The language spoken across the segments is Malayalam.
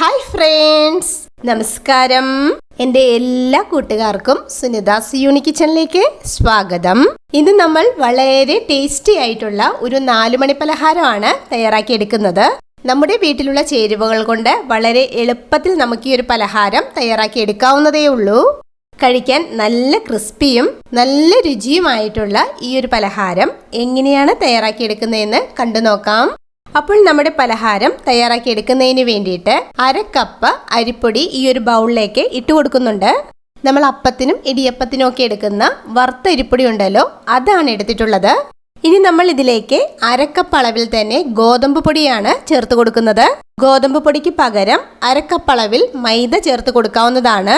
ഹായ് ഫ്രണ്ട്സ്, നമസ്കാരം. എൻ്റെ എല്ലാ കൂട്ടുകാർക്കും സുനിതാസ് യൂണിക് കിച്ചണിലേക്ക് സ്വാഗതം. ഇന്ന് നമ്മൾ വളരെ ടേസ്റ്റി ആയിട്ടുള്ള ഒരു 4 മണി പലഹാരമാണ് തയ്യാറാക്കിയെടുക്കുന്നത്. നമ്മുടെ വീട്ടിലുള്ള ചേരുവകൾ കൊണ്ട് വളരെ എളുപ്പത്തിൽ നമുക്ക് ഈ ഒരു പലഹാരം തയ്യാറാക്കിയെടുക്കാവുന്നതേ ഉള്ളൂ. കഴിക്കാൻ നല്ല ക്രിസ്പിയും നല്ല രുചിയുമായിട്ടുള്ള ഈ ഒരു പലഹാരം എങ്ങനെയാണ് തയ്യാറാക്കിയെടുക്കുന്നതെന്ന് കണ്ടു നോക്കാം. അപ്പോൾ നമ്മുടെ പലഹാരം തയ്യാറാക്കി എടുക്കുന്നതിന് വേണ്ടിയിട്ട് 1/2 കപ്പ് അരിപ്പൊടി ഈ ഒരു ബൗളിലേക്ക് ഇട്ട് കൊടുക്കുന്നുണ്ട്. നമ്മൾ അപ്പത്തിനും ഇടിയപ്പത്തിനും ഒക്കെ എടുക്കുന്ന വറുത്ത അരിപ്പൊടി ഉണ്ടല്ലോ, അതാണ് എടുത്തിട്ടുള്ളത്. ഇനി നമ്മൾ ഇതിലേക്ക് 1/2 കപ്പ് അളവിൽ തന്നെ ഗോതമ്പ് പൊടിയാണ് ചേർത്ത് കൊടുക്കുന്നത്. ഗോതമ്പ് പൊടിക്ക് പകരം 1/2 കപ്പ് അളവിൽ മൈദ ചേർത്ത് കൊടുക്കാവുന്നതാണ്.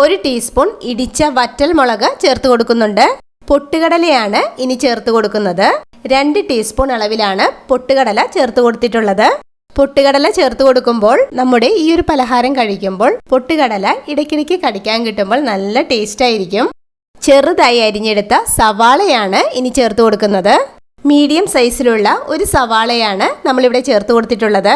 1 ടീസ്പൂൺ ഇടിച്ച വറ്റൽ മുളക് ചേർത്ത് കൊടുക്കുന്നുണ്ട്. പൊട്ടുകടലയാണ് ഇനി ചേർത്ത് കൊടുക്കുന്നത്. 2 ടീസ്പൂൺ അളവിലാണ് പൊട്ടുകടല ചേർത്ത് കൊടുത്തിട്ടുള്ളത്. പൊട്ടുകടല ചേർത്ത് കൊടുക്കുമ്പോൾ നമ്മുടെ ഈ ഒരു പലഹാരം കഴിക്കുമ്പോൾ പൊട്ടുകടല ഇടയ്ക്കിടയ്ക്ക് കടിക്കാൻ കിട്ടുമ്പോൾ നല്ല ടേസ്റ്റ് ആയിരിക്കും. ചെറുതായി അരിഞ്ഞെടുത്ത സവാളയാണ് ഇനി ചേർത്ത് കൊടുക്കുന്നത്. മീഡിയം സൈസിലുള്ള ഒരു സവാളയാണ് നമ്മളിവിടെ ചേർത്ത് കൊടുത്തിട്ടുള്ളത്.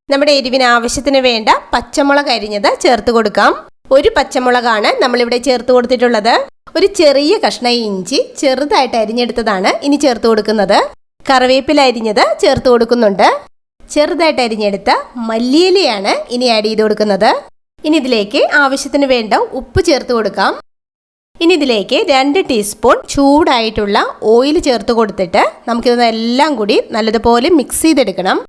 നമ്മുടെ എരിവിന് ആവശ്യത്തിന് വേണ്ട പച്ചമുളക് അരിഞ്ഞത് ചേർത്ത് കൊടുക്കാം. 1 പച്ചമുളകാണ് നമ്മളിവിടെ ചേർത്ത് കൊടുത്തിട്ടുള്ളത്. ഒരു ചെറിയ കഷ്ണം ഇഞ്ചി ചെറുതായിട്ട് അരിഞ്ഞെടുത്തതാണ് ഇനി ചേർത്ത് കൊടുക്കുന്നത്. കറിവേപ്പില അരിഞ്ഞത് ചേർത്ത് കൊടുക്കുന്നുണ്ട്. ചെറുതായിട്ട് അരിഞ്ഞെടുത്ത മല്ലിയിലയാണ് ഇനി ആഡ് ചെയ്ത് കൊടുക്കുന്നത്. ഇനി ഇതിലേക്ക് ആവശ്യത്തിന് വേണ്ട ഉപ്പ് ചേർത്ത് കൊടുക്കാം. ഇനി ഇതിലേക്ക് 2 ടീസ്പൂൺ ചൂടായിട്ടുള്ള ഓയിൽ ചേർത്ത് കൊടുത്തിട്ട് നമുക്കിതെല്ലാം കൂടി നല്ലതുപോലെ മിക്സ് ചെയ്തെടുക്കണം.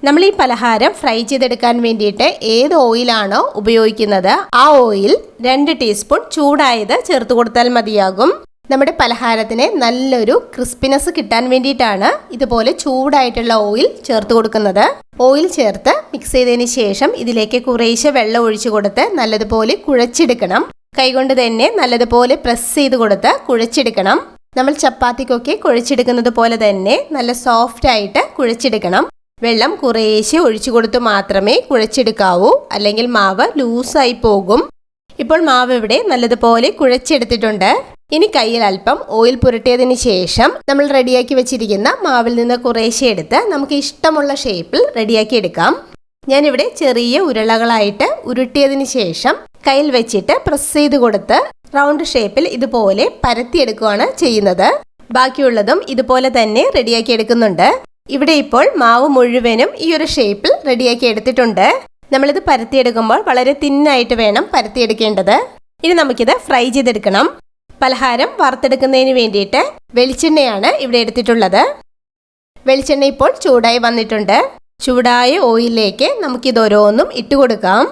നമ്മൾ ഈ പലഹാരം ഫ്രൈ ചെയ്തെടുക്കാൻ വേണ്ടിയിട്ട് ഏത് ഓയിലാണോ ഉപയോഗിക്കുന്നത് ആ ഓയിൽ 2 ടീസ്പൂൺ ചൂടായത് ചേർത്ത് കൊടുത്താൽ മതിയാകും. നമ്മുടെ പലഹാരത്തിന് നല്ലൊരു ക്രിസ്പിനെസ് കിട്ടാൻ വേണ്ടിയിട്ടാണ് ഇതുപോലെ ചൂടായിട്ടുള്ള ഓയിൽ ചേർത്ത് കൊടുക്കുന്നത്. ഓയിൽ ചേർത്ത് മിക്സ് ചെയ്തതിന് ശേഷം ഇതിലേക്ക് കുറേശ്ശെ വെള്ളം ഒഴിച്ചു കൊടുത്ത് നല്ലതുപോലെ കുഴച്ചെടുക്കണം. കൈകൊണ്ട് തന്നെ നല്ലതുപോലെ പ്രസ് ചെയ്ത് കൊടുത്ത് കുഴച്ചെടുക്കണം. നമ്മൾ ചപ്പാത്തിക്കൊക്കെ കുഴച്ചെടുക്കുന്നത് പോലെ തന്നെ നല്ല സോഫ്റ്റ് ആയിട്ട് കുഴച്ചെടുക്കണം. വെള്ളം കുറേശ്ശെ ഒഴിച്ചു കൊടുത്ത് മാത്രമേ കുഴച്ചെടുക്കാവൂ, അല്ലെങ്കിൽ മാവ് ലൂസായി പോകും. ഇപ്പോൾ മാവ് ഇവിടെ നല്ലതുപോലെ കുഴച്ചെടുത്തിട്ടുണ്ട്. ഇനി കയ്യിൽ അല്പം ഓയിൽ പുരട്ടിയതിന് ശേഷം നമ്മൾ റെഡിയാക്കി വെച്ചിരിക്കുന്ന മാവിൽ നിന്ന് കുറേശ്ശെ എടുത്ത് നമുക്ക് ഇഷ്ടമുള്ള ഷേപ്പിൽ റെഡിയാക്കി എടുക്കാം. ഞാനിവിടെ ചെറിയ ഉരുളകളായിട്ട് ഉരുട്ടിയതിന് ശേഷം കയ്യിൽ വെച്ചിട്ട് പ്രസ് ചെയ്ത് കൊടുത്ത് റൗണ്ട് ഷേപ്പിൽ ഇതുപോലെ പരത്തിയെടുക്കുകയാണ് ചെയ്യുന്നത്. ബാക്കിയുള്ളതും ഇതുപോലെ തന്നെ റെഡിയാക്കി എടുക്കുന്നുണ്ട്. ഇവിടെ ഇപ്പോൾ മാവ് മുഴുവനും ഈ ഒരു ഷേപ്പിൽ റെഡിയാക്കി എടുത്തിട്ടുണ്ട്. നമ്മളിത് പരത്തിയെടുക്കുമ്പോൾ വളരെ തിന്നായിട്ട് വേണം പരത്തിയെടുക്കേണ്ടത്. ഇനി നമുക്കിത് ഫ്രൈ ചെയ്തെടുക്കണം. പലഹാരം വറുത്തെടുക്കുന്നതിന് വേണ്ടിയിട്ട് വെളിച്ചെണ്ണയാണ് ഇവിടെ എടുത്തിട്ടുള്ളത്. വെളിച്ചെണ്ണ ഇപ്പോൾ ചൂടായി വന്നിട്ടുണ്ട്. ചൂടായ ഓയിലിലേക്ക് നമുക്കിത് ഓരോന്നും ഇട്ട് കൊടുക്കാം.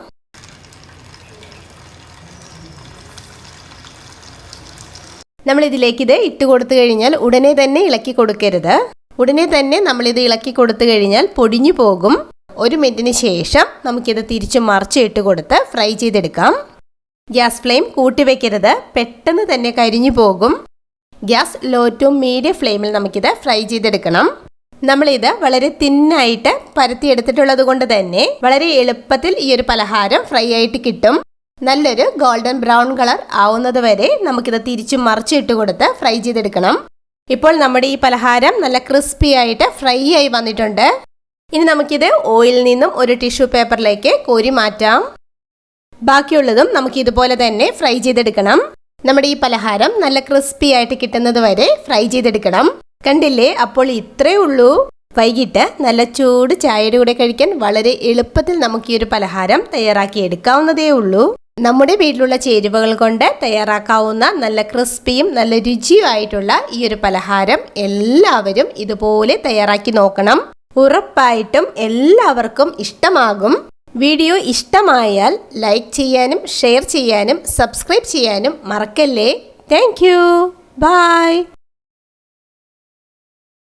നമ്മൾ ഇതിലേക്ക് ഇത് ഇട്ട് കൊടുത്തു കഴിഞ്ഞാൽ ഉടനെ തന്നെ ഇളക്കി കൊടുക്കരുത്. ഉടനെ തന്നെ നമ്മളിത് ഇളക്കി കൊടുത്തു കഴിഞ്ഞാൽ പൊടിഞ്ഞു പോകും. 1 മിനിറ്റിന് ശേഷം നമുക്കിത് തിരിച്ച് മറിച്ച് ഇട്ട് കൊടുത്ത് ഫ്രൈ ചെയ്തെടുക്കാം. ഗ്യാസ് ഫ്ലെയിം കൂട്ടി വെക്കരുത്, പെട്ടെന്ന് തന്നെ കരിഞ്ഞു പോകും. ഗ്യാസ് ലോ ടു മീഡിയം ഫ്ലെയിമിൽ നമുക്കിത് ഫ്രൈ ചെയ്തെടുക്കണം. നമ്മളിത് വളരെ തിന്നായിട്ട് പരത്തിയെടുത്തിട്ടുള്ളത് കൊണ്ട് തന്നെ വളരെ എളുപ്പത്തിൽ ഈ ഒരു പലഹാരം ഫ്രൈ ആയിട്ട് കിട്ടും. നല്ലൊരു ഗോൾഡൻ ബ്രൗൺ കളർ ആവുന്നത് വരെ നമുക്കിത് തിരിച്ച് മറിച്ച് ഇട്ട് കൊടുത്ത് ഫ്രൈ ചെയ്തെടുക്കണം. ഇപ്പോൾ നമ്മുടെ ഈ പലഹാരം നല്ല ക്രിസ്പി ആയിട്ട് ഫ്രൈ ആയി വന്നിട്ടുണ്ട്. ഇനി നമുക്കിത് ഓയിലിൽ നിന്നും ഒരു ടിഷ്യൂ പേപ്പറിലേക്ക് കോരി മാറ്റാം. ബാക്കിയുള്ളതും നമുക്ക് ഇതുപോലെ തന്നെ ഫ്രൈ ചെയ്തെടുക്കണം. നമ്മുടെ ഈ പലഹാരം നല്ല ക്രിസ്പി ആയിട്ട് കിട്ടുന്നത് വരെ ഫ്രൈ ചെയ്തെടുക്കണം. കണ്ടില്ലേ, അപ്പോൾ ഇത്രയേ ഉള്ളൂ. വൈകിട്ട് നല്ല ചൂട് ചായയുടെ കൂടെ കഴിക്കാൻ വളരെ എളുപ്പത്തിൽ നമുക്ക് ഈ ഒരു പലഹാരം തയ്യാറാക്കി എടുക്കാവുന്നതേ ഉള്ളൂ. നമ്മുടെ വീട്ടിലുള്ള ചേരുവകൾ കൊണ്ട് തയ്യാറാക്കാവുന്ന നല്ല ക്രിസ്പിയും നല്ല രുചിയുമായിട്ടുള്ള ഈ ഒരു പലഹാരം എല്ലാവരും ഇതുപോലെ തയ്യാറാക്കി നോക്കണം. ഉറപ്പായിട്ടും എല്ലാവർക്കും ഇഷ്ടമാകും. വീഡിയോ ഇഷ്ടമായാൽ ലൈക്ക് ചെയ്യാനും ഷെയർ ചെയ്യാനും സബ്സ്ക്രൈബ് ചെയ്യാനും മറക്കല്ലേ. Thank you. ബൈ.